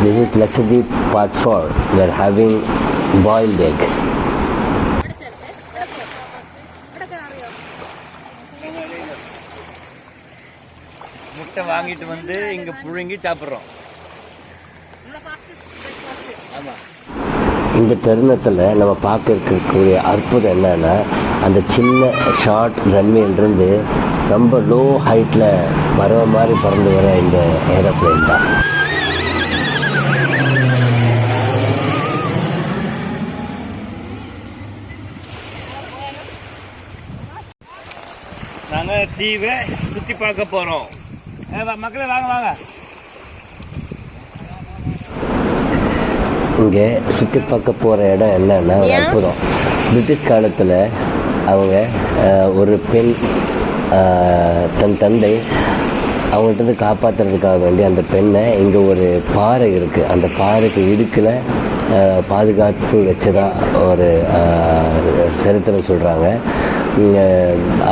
This is Lakshadweep part 4. We are having boiled egg. முட்டை வாங்கிட்டு வந்து இங்க புழுங்கி சாப்பிடுறோம். ஆமா. இந்த தருணத்தில் நம்ம பார்க்க இருக்கக்கூடிய அற்புதம் என்னன்னா, அந்த சின்ன ஷார்ட் ரன்வேலிருந்து ரொம்ப லோ ஹைட்டில் பறவை மாதிரி பறந்து வர இந்த ஏரோப்ளேன் தான். நாங்கள் தீவை சுற்றி பார்க்க போகிறோம். மக்களே வாங்க வாங்க. இங்கே சுற்றி பார்க்க போகிற இடம் என்னன்னா ஒரு அற்புதம். பிரிட்டிஷ் காலத்தில் அவங்க ஒரு பெண் தன் தந்தை அவங்கள்ட்ட காப்பாற்றுறதுக்காக வேண்டி அந்த பெண்ணை இங்கே ஒரு பாறை இருக்குது, அந்த பாறைக்கு இடுக்கில் பாதுகாப்பு வச்சதா ஒரு சரித்திரம் சொல்கிறாங்க.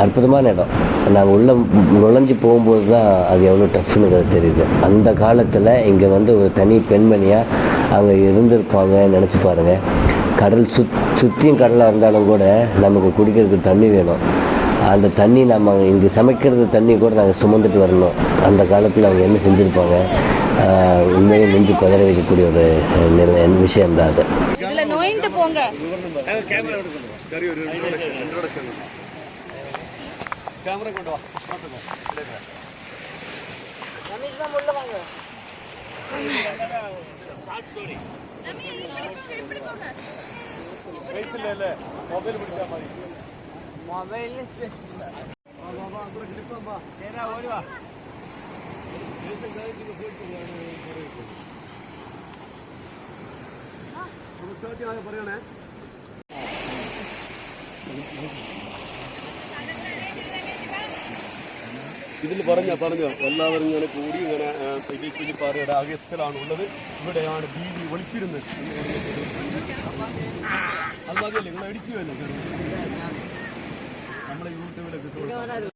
அற்புதமான இடம். நாங்கள் உள்ளே நுழைஞ்சு போகும்போது தான் அது எவ்வளோ டஃப்னுங்கிறது தெரியுது. அந்த காலத்தில் இங்கே வந்து ஒரு தனி பெண்மணியாக அவங்க இருந்திருப்பாங்க. நினச்சி பாருங்கள், கடல் சுற்றியும் கடலாக இருந்தாலும் கூட நமக்கு குடிக்கிறதுக்கு தண்ணி வேணும். அந்த தண்ணி நம்ம இங்கே சமைக்கிறது தண்ணி கூட நாங்கள் சுமந்துட்டு வரணும். அந்த காலத்தில் அவங்க என்ன செஞ்சுருப்பாங்க, உண்மையை நெஞ்சு பதற வைக்கக்கூடிய ஒரு விஷயம்தான் அது. கேமரா கொண்டு வா. மொபைல் பிடிச்சா மாதிரி மொபைல் ஓடிவா. പറയണേ. ഇതിൽ പറഞ്ഞോ എല്ലാവരും ഇങ്ങനെ കൂടി ഇങ്ങനെ പാറയുടെ അകത്തിലാണുള്ളത്. ഇവിടെയാണ് ദീപി ഒളിച്ചിരുന്നത്. അത് മതിയല്ലേ, നിങ്ങൾ അടിക്കുമല്ലോ നമ്മളെ യൂട്യൂബിലൊക്കെ.